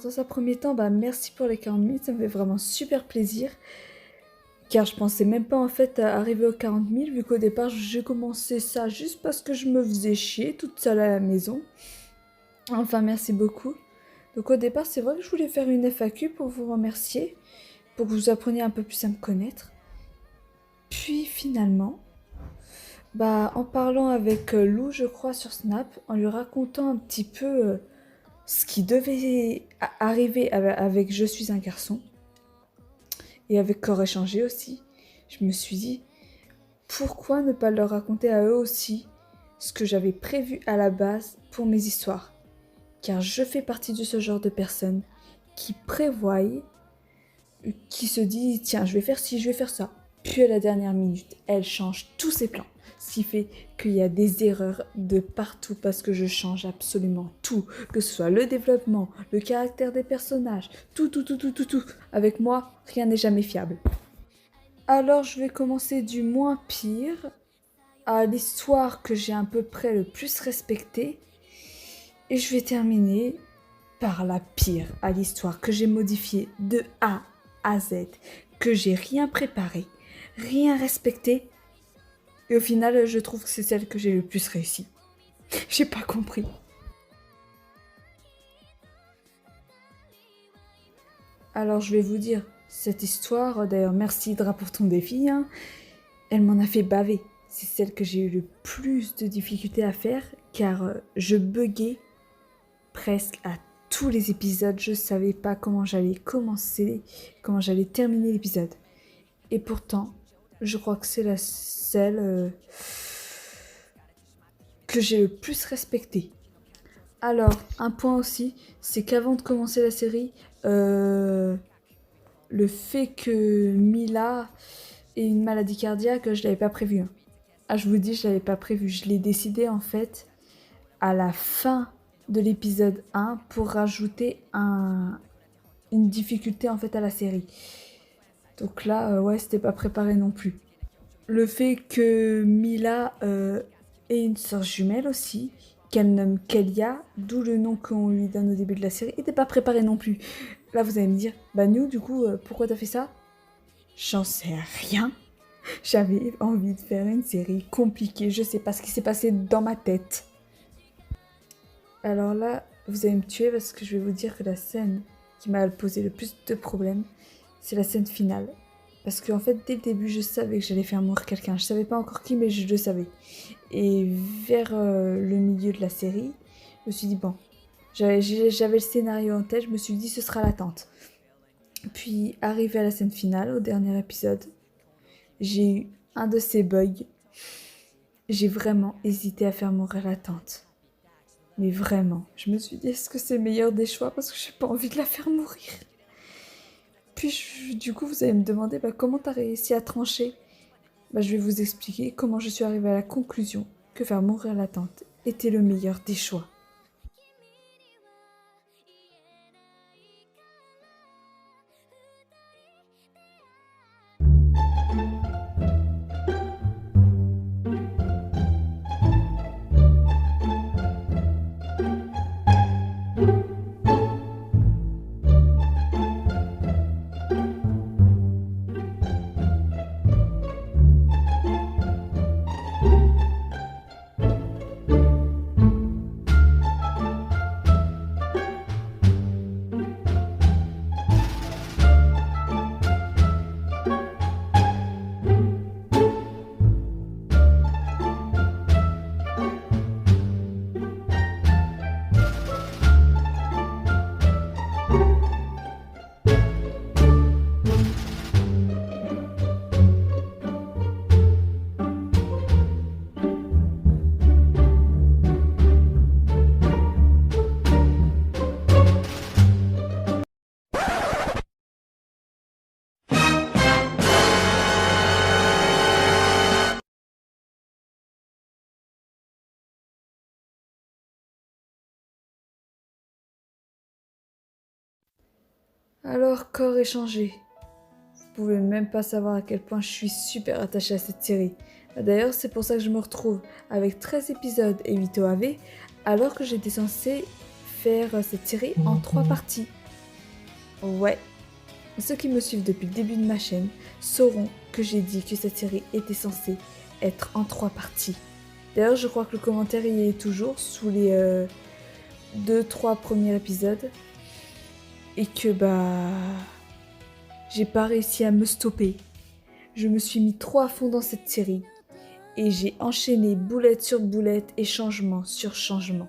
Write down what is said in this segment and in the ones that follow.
Dans un premier temps, merci pour les 40 000, ça me fait vraiment super plaisir. Car je pensais même pas en fait à arriver aux 40 000, vu qu'au départ j'ai commencé ça juste parce que je me faisais chier toute seule à la maison. Enfin, merci beaucoup. Donc au départ, c'est vrai que je voulais faire une FAQ pour vous remercier, pour que vous appreniez un peu plus à me connaître. Puis finalement, en parlant avec Lou, je crois, sur Snap, en lui racontant un petit peu ce qui devait arriver avec Je suis un garçon, et avec Corps échangé aussi, je me suis dit, pourquoi ne pas leur raconter à eux aussi ce que j'avais prévu à la base pour mes histoires? Car je fais partie de ce genre de personnes qui prévoient, qui se dit tiens, je vais faire ci, je vais faire ça. Puis à la dernière minute, elle change tous ses plans. Ce qui fait qu'il y a des erreurs de partout parce que je change absolument tout. Que ce soit le développement, le caractère des personnages, tout. Avec moi, rien n'est jamais fiable. Alors je vais commencer du moins pire à l'histoire que j'ai à peu près le plus respectée. Et je vais terminer par la pire, à l'histoire que j'ai modifiée de A à Z, que j'ai rien préparé, rien respecté. Et au final, je trouve que c'est celle que j'ai le plus réussi. J'ai pas compris. Alors je vais vous dire, cette histoire, d'ailleurs merci Hydra pour ton défi, elle m'en a fait baver. C'est celle que j'ai eu le plus de difficultés à faire, car je buguais presque à tous les épisodes. Je savais pas comment j'allais commencer, comment j'allais terminer l'épisode. Et pourtant, je crois que c'est celle que j'ai le plus respectée. Alors, un point aussi, c'est qu'avant de commencer la série, le fait que Mila ait une maladie cardiaque, je l'avais pas prévu. Ah, je vous dis, je l'avais pas prévu. Je l'ai décidé en fait à la fin de l'épisode 1 pour rajouter une difficulté en fait à la série. Donc là, ouais, c'était pas préparé non plus. Le fait que Mila ait une sœur jumelle aussi, qu'elle nomme Kelia, d'où le nom qu'on lui donne au début de la série, n'était pas préparé non plus. Là, vous allez me dire, New, du coup, pourquoi t'as fait ça? J'en sais rien. J'avais envie de faire une série compliquée, je sais pas ce qui s'est passé dans ma tête. Alors là, vous allez me tuer parce que je vais vous dire que la scène qui m'a posé le plus de problèmes, c'est la scène finale. Parce qu'en fait, dès le début, je savais que j'allais faire mourir quelqu'un. Je savais pas encore qui, mais je le savais. Et vers le milieu de la série, je me suis dit, bon, j'avais le scénario en tête, je me suis dit, ce sera la tante. Puis, arrivé à la scène finale, au dernier épisode, j'ai eu un de ces bugs. J'ai vraiment hésité à faire mourir la tante. Mais vraiment, je me suis dit, est-ce que c'est le meilleur des choix? Parce que j'ai pas envie de la faire mourir. Puis du coup, vous allez me demander comment t'as réussi à trancher. Je vais vous expliquer comment je suis arrivée à la conclusion que faire mourir la tante était le meilleur des choix. Alors, corps échangé. Vous pouvez même pas savoir à quel point je suis super attachée à cette série. D'ailleurs, c'est pour ça que je me retrouve avec 13 épisodes et 8 OAV, alors que j'étais censée faire cette série en 3 parties. Ouais, ceux qui me suivent depuis le début de ma chaîne sauront que j'ai dit que cette série était censée être en 3 parties. D'ailleurs, je crois que le commentaire y est toujours sous les 2-3 premiers épisodes. Et que j'ai pas réussi à me stopper. Je me suis mis trop à fond dans cette série. Et j'ai enchaîné boulette sur boulette et changement sur changement.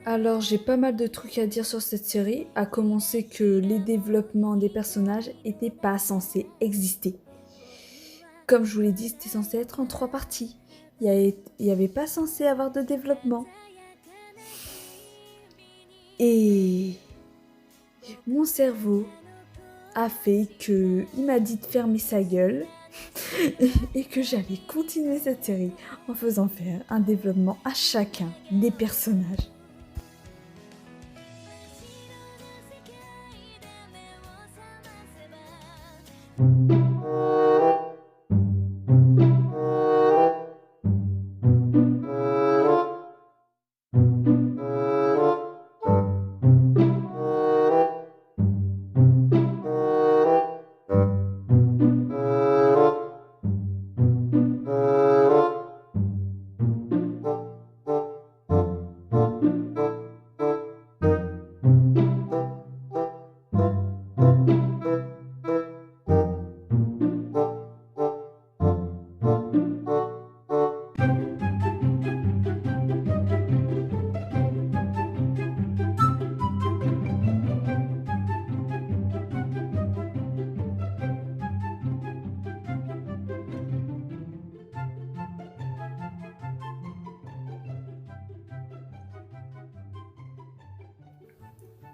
Alors j'ai pas mal de trucs à dire sur cette série, à commencer que les développements des personnages étaient pas censés exister. Comme je vous l'ai dit, c'était censé être en 3 parties. Il y avait pas censé avoir de développement. Et mon cerveau a fait que il m'a dit de fermer sa gueule et que j'allais continuer cette série en faisant faire un développement à chacun des personnages.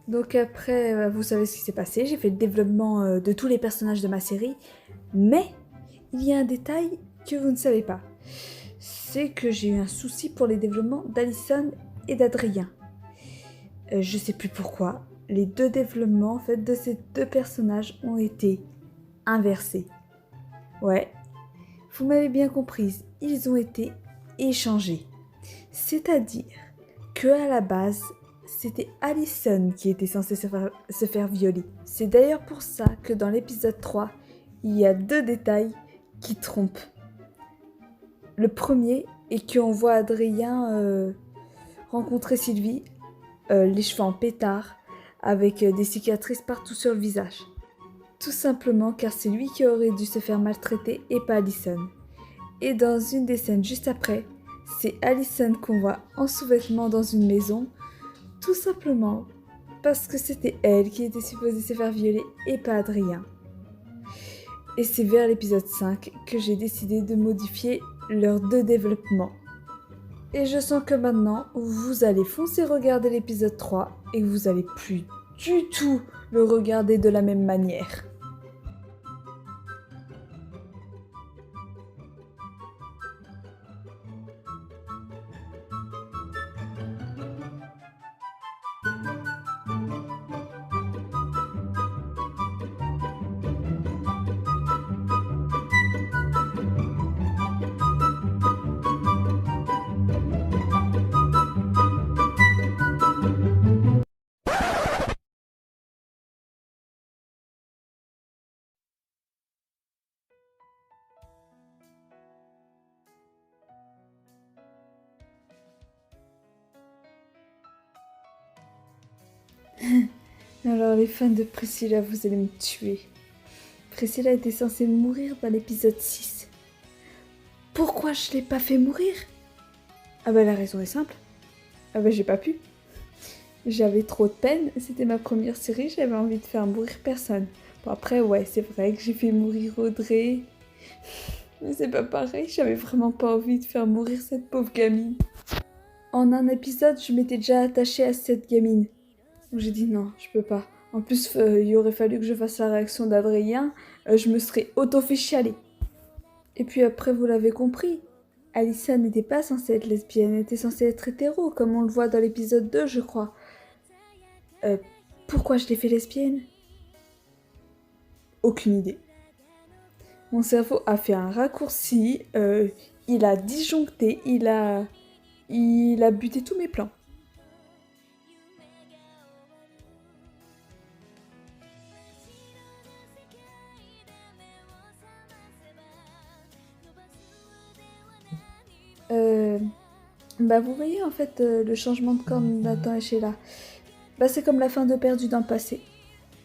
Donc après, vous savez ce qui s'est passé, j'ai fait le développement de tous les personnages de ma série, mais il y a un détail que vous ne savez pas. C'est que j'ai eu un souci pour les développements d'Alison et d'Adrien. Je sais plus pourquoi, les 2 développements en fait, de ces 2 personnages ont été inversés. Ouais, vous m'avez bien comprise, ils ont été échangés. C'est-à-dire que à la base, c'était Alison qui était censée se faire violer. C'est d'ailleurs pour ça que dans l'épisode 3, il y a 2 détails qui trompent. Le premier est qu'on voit Adrien rencontrer Sylvie, les cheveux en pétard, avec des cicatrices partout sur le visage. Tout simplement car c'est lui qui aurait dû se faire maltraiter et pas Alison. Et dans une des scènes juste après, c'est Alison qu'on voit en sous-vêtements dans une maison, tout simplement parce que c'était elle qui était supposée se faire violer et pas Adrien. Et c'est vers l'épisode 5 que j'ai décidé de modifier leurs 2 développements. Et je sens que maintenant, vous allez foncer regarder l'épisode 3 et que vous allez plus du tout le regarder de la même manière. Alors les fans de Priscilla, vous allez me tuer. Priscilla était censée mourir dans l'épisode 6. Pourquoi je l'ai pas fait mourir? Ah bah la raison est simple. Ah bah j'ai pas pu. J'avais trop de peine, c'était ma première série, j'avais envie de faire mourir personne. Bon après ouais, c'est vrai que j'ai fait mourir Audrey. Mais c'est pas pareil, j'avais vraiment pas envie de faire mourir cette pauvre gamine. En un épisode, je m'étais déjà attachée à cette gamine. Donc j'ai dit non, je peux pas. En plus, il aurait fallu que je fasse la réaction d'Adrien, je me serais auto-fait chialer. Et puis après, vous l'avez compris, Alissa n'était pas censée être lesbienne, elle était censée être hétéro, comme on le voit dans l'épisode 2, je crois. Pourquoi je l'ai fait lesbienne? Aucune idée. Mon cerveau a fait un raccourci, il a disjoncté, il a buté tous mes plans. Bah vous voyez en fait le changement de corps de Nathan et Sheila. Bah c'est comme la fin de Perdu dans le passé.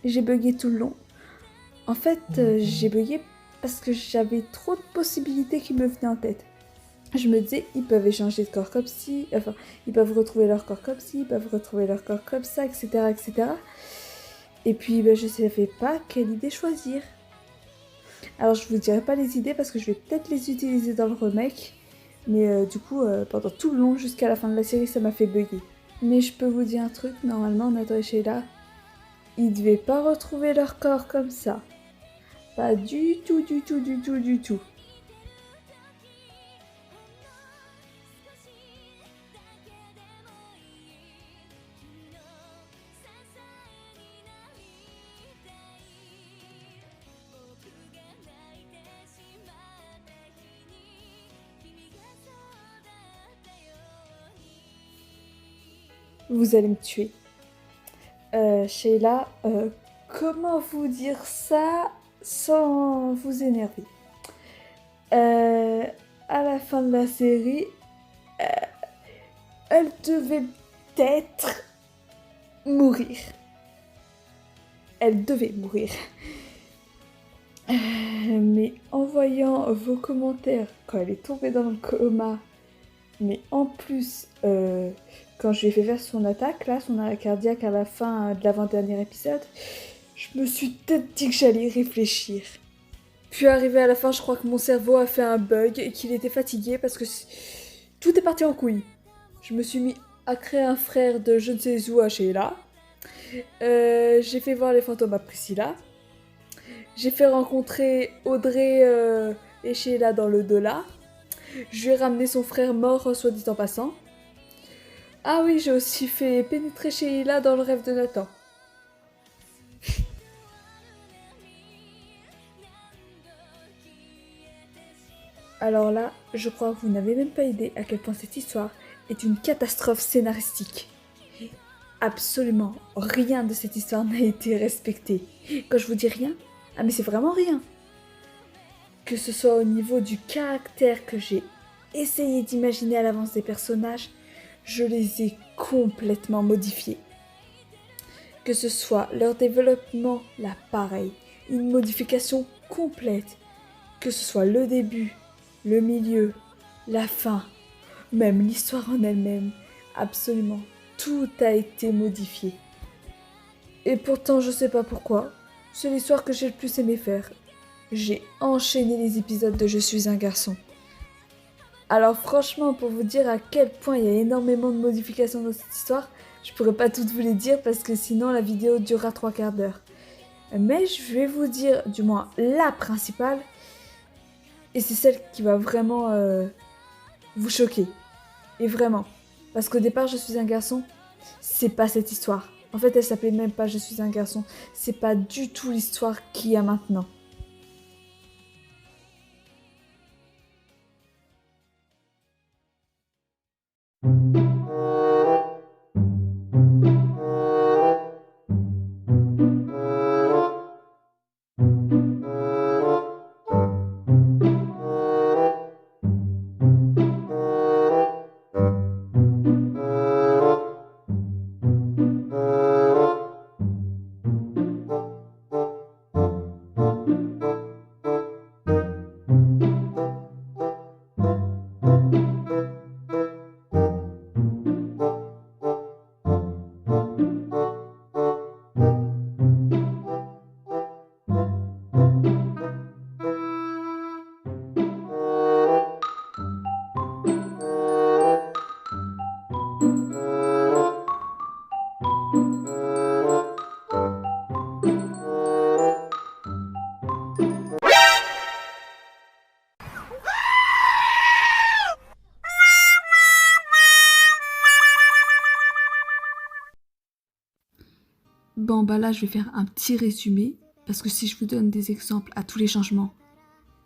J'ai bugué tout le long. En fait, j'ai bugué parce que j'avais trop de possibilités qui me venaient en tête. Je me disais, ils peuvent échanger de corps comme ci, enfin, ils peuvent retrouver leur corps comme ci, ils peuvent retrouver leur corps comme ça, etc., etc. Et puis, ben, je savais pas quelle idée choisir. Alors, je vous dirai pas les idées parce que je vais peut-être les utiliser dans le remake. Mais du coup, pendant tout le long, jusqu'à la fin de la série, ça m'a fait bugger. Mais je peux vous dire un truc, normalement, Nathan et Sheila, ils devaient pas retrouver leur corps comme ça. Pas du tout, du tout, du tout, du tout. Vous allez me tuer. Sheila, comment vous dire ça sans vous énerver? Euh, à la fin de la série, euh, elle devait peut-être mourir. Elle devait mourir. Mais en voyant vos commentaires quand elle est tombée dans le coma, mais en plus, quand je lui ai fait faire son attaque, là, son arrêt cardiaque à la fin de l'avant-dernier épisode, je me suis peut-être dit que j'allais y réfléchir. Puis arrivé à la fin, je crois que mon cerveau a fait un bug et qu'il était fatigué parce que tout est parti en couille. Je me suis mis à créer un frère de je ne sais où à Sheila. J'ai fait voir les fantômes à Priscilla. J'ai fait rencontrer Audrey et Sheila dans le delà. Je lui ai ramené son frère mort, soit dit en passant. Ah oui, j'ai aussi fait pénétrer Sheila dans le rêve de Nathan. Alors là, je crois que vous n'avez même pas idée à quel point cette histoire est une catastrophe scénaristique. Absolument rien de cette histoire n'a été respecté. Quand je vous dis rien, ah mais c'est vraiment rien. Que ce soit au niveau du caractère que j'ai essayé d'imaginer à l'avance des personnages, je les ai complètement modifiés. Que ce soit leur développement, là pareil, une modification complète. Que ce soit le début, le milieu, la fin, même l'histoire en elle-même, absolument tout a été modifié. Et pourtant, je sais pas pourquoi, c'est l'histoire que j'ai le plus aimé faire. J'ai enchaîné les épisodes de Je suis un garçon. Alors franchement, pour vous dire à quel point il y a énormément de modifications dans cette histoire, je pourrais pas toutes vous les dire parce que sinon la vidéo durera 3/4 d'heure. Mais je vais vous dire, du moins la principale, et c'est celle qui va vraiment vous choquer. Et vraiment. Parce qu'au départ, Je suis un garçon, c'est pas cette histoire. En fait, elle s'appelait même pas Je suis un garçon. C'est pas du tout l'histoire qu'il y a maintenant. Bon, bah là, je vais faire un petit résumé, parce que si je vous donne des exemples à tous les changements,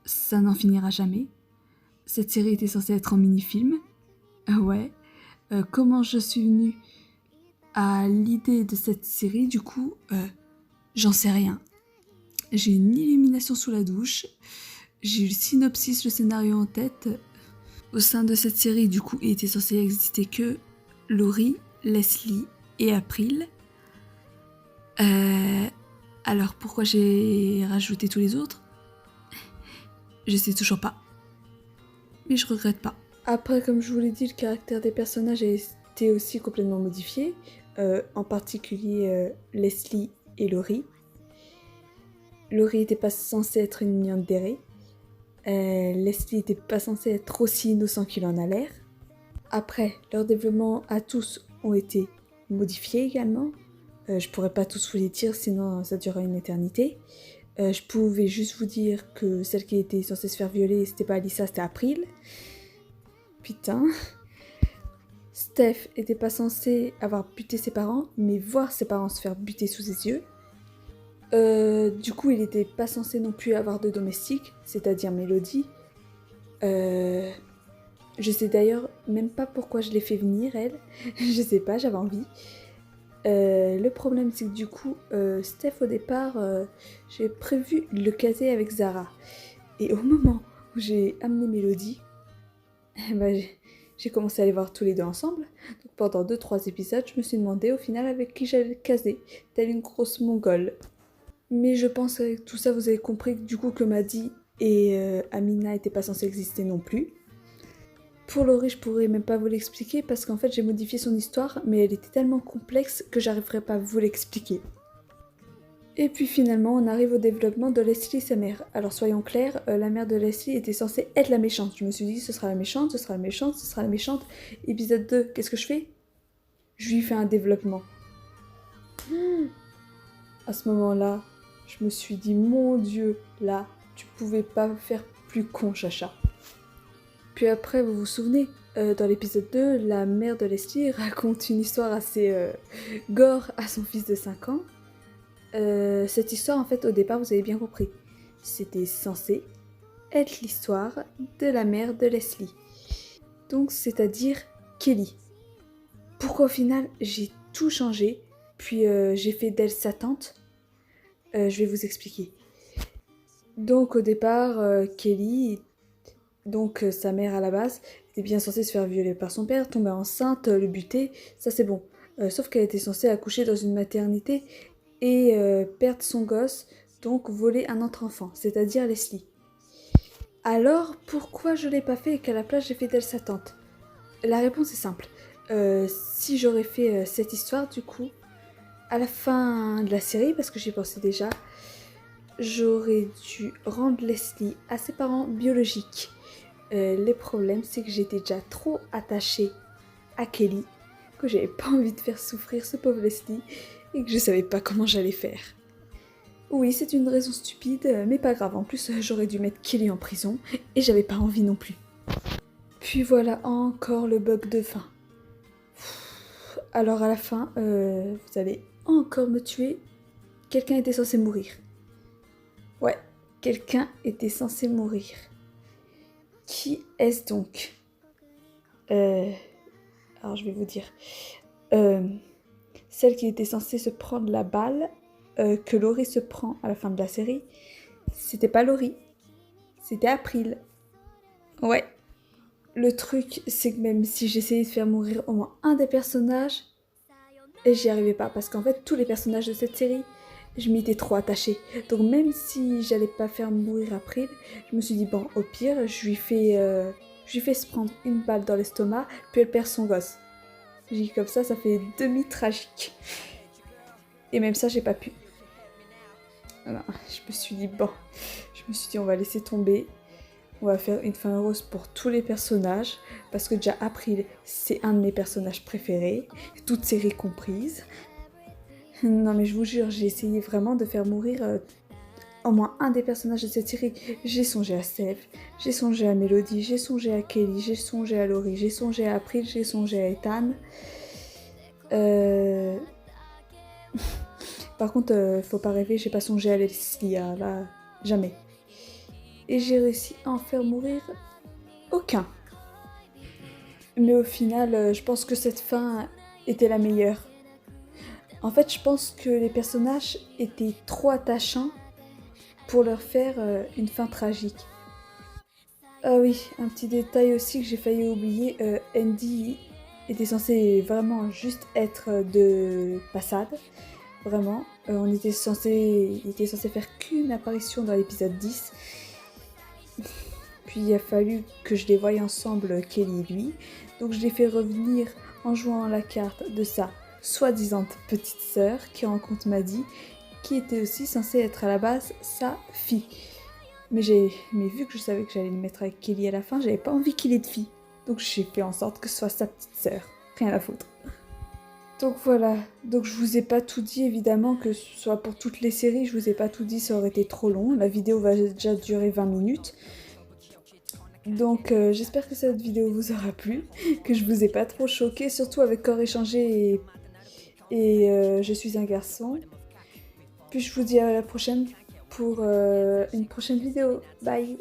ça n'en finira jamais. Cette série était censée être en mini-film. Ouais. Comment je suis venue à l'idée de cette série, du coup, j'en sais rien. J'ai une illumination sous la douche, j'ai eu le synopsis, le scénario en tête. Au sein de cette série, du coup, il était censé exister que Laurie, Leslie et April. Alors pourquoi j'ai rajouté tous les autres? Je sais toujours pas. Mais je regrette pas. Après, comme je vous l'ai dit, le caractère des personnages a été aussi complètement modifié. En particulier Leslie et Laurie. Laurie n'était pas censée être une yandere. Leslie n'était pas censé être aussi innocent qu'il en a l'air. Après, leurs développements à tous ont été modifiés également. Je pourrais pas tous vous les dire, sinon ça durerait une éternité. Je pouvais juste vous dire que celle qui était censée se faire violer, c'était pas Alyssa, c'était April. Putain. Steph était pas censé avoir buté ses parents, mais voir ses parents se faire buter sous ses yeux. Du coup, il était pas censé non plus avoir de domestique, c'est-à-dire Mélodie. Je sais d'ailleurs même pas pourquoi je l'ai fait venir, elle. Je sais pas, j'avais envie. Le problème, c'est que du coup, Steph, au départ, j'ai prévu le caser avec Zara. Et au moment où j'ai amené Mélodie, j'ai commencé à les voir tous les deux ensemble. Donc pendant 2-3 épisodes, je me suis demandé au final avec qui j'allais le caser, telle une grosse mongole. Mais je pense qu'avec tout ça, vous avez compris que du coup que Maddy et Amina n'étaient pas censées exister non plus. Pour Laurie, je pourrais même pas vous l'expliquer parce qu'en fait j'ai modifié son histoire, mais elle était tellement complexe que j'arriverai pas à vous l'expliquer. Et puis finalement, on arrive au développement de Leslie, sa mère. Alors soyons clairs, la mère de Leslie était censée être la méchante. Je me suis dit, ce sera la méchante, ce sera la méchante, ce sera la méchante. Épisode 2, qu'est-ce que je fais? Je lui fais un développement. À ce moment-là, je me suis dit, mon Dieu, là, tu pouvais pas faire plus con, Chacha. Puis après, vous vous souvenez, dans l'épisode 2, la mère de Leslie raconte une histoire assez gore à son fils de 5 ans. Cette histoire, en fait, au départ, vous avez bien compris. C'était censé être l'histoire de la mère de Leslie. Donc, c'est-à-dire Kelly. Pourquoi au final, j'ai tout changé, puis j'ai fait d'elle sa tante? Je vais vous expliquer. Donc, au départ, Kelly, donc sa mère à la base, était bien censée se faire violer par son père, tomber enceinte, le buter, ça c'est bon. Sauf qu'elle était censée accoucher dans une maternité et perdre son gosse, donc voler un autre enfant, c'est-à-dire Leslie. Alors, pourquoi je l'ai pas fait et qu'à la place j'ai fait d'elle sa tante? La réponse est simple. Si j'aurais fait cette histoire, du coup, à la fin de la série, parce que j'y pensais déjà, j'aurais dû rendre Leslie à ses parents biologiques. Le problème, c'est que j'étais déjà trop attachée à Kelly, que j'avais pas envie de faire souffrir ce pauvre Leslie, et que je savais pas comment j'allais faire. Oui, c'est une raison stupide, mais pas grave. En plus, j'aurais dû mettre Kelly en prison, et j'avais pas envie non plus. Puis voilà encore le bug de fin. Alors à la fin, vous allez encore me tuer. Quelqu'un était censé mourir. Ouais, quelqu'un était censé mourir. Qui est-ce donc? Alors je vais vous dire. Celle qui était censée se prendre la balle que Laurie se prend à la fin de la série, c'était pas Laurie, c'était April. Ouais. Le truc, c'est que même si j'essayais de faire mourir au moins un des personnages, j'y arrivais pas. Parce qu'en fait, tous les personnages de cette série, je m'y étais trop attachée. Donc même si j'allais pas faire mourir April, je me suis dit, bon, au pire, je lui fais se prendre une balle dans l'estomac, puis elle perd son gosse. J'ai dit comme ça fait demi-tragique. Et même ça, j'ai pas pu. Alors, je me suis dit, bon, on va laisser tomber. On va faire une fin heureuse pour tous les personnages, parce que déjà April, c'est un de mes personnages préférés, toutes séries comprises. Non mais je vous jure, j'ai essayé vraiment de faire mourir au moins un des personnages de cette série. J'ai songé à Steph, j'ai songé à Mélodie, j'ai songé à Kelly, j'ai songé à Laurie, j'ai songé à April, j'ai songé à Ethan. Par contre, faut pas rêver, j'ai pas songé à Leslie, là, jamais. Et j'ai réussi à en faire mourir aucun. Mais au final, je pense que cette fin était la meilleure. En fait, je pense que les personnages étaient trop attachants pour leur faire une fin tragique. Ah oui, un petit détail aussi que j'ai failli oublier, Andy était censé vraiment juste être de passade, vraiment. Il était censé faire qu'une apparition dans l'épisode 10. Puis il a fallu que je les voie ensemble, Kelly et lui. Donc je l'ai fait revenir en jouant la carte de sa soi-disant petite sœur qui rencontre Maddie, qui était aussi censée être à la base sa fille. Mais vu que je savais que j'allais le mettre avec Kelly à la fin, j'avais pas envie qu'il ait de fille. Donc j'ai fait en sorte que ce soit sa petite sœur. Rien à foutre. Donc voilà, donc je vous ai pas tout dit évidemment, que ce soit pour toutes les séries, je vous ai pas tout dit, ça aurait été trop long. La vidéo va déjà durer 20 minutes. Donc j'espère que cette vidéo vous aura plu, que je vous ai pas trop choqué, surtout avec Corps échangé et Je suis un garçon. Puis je vous dis à la prochaine pour une prochaine vidéo. Bye!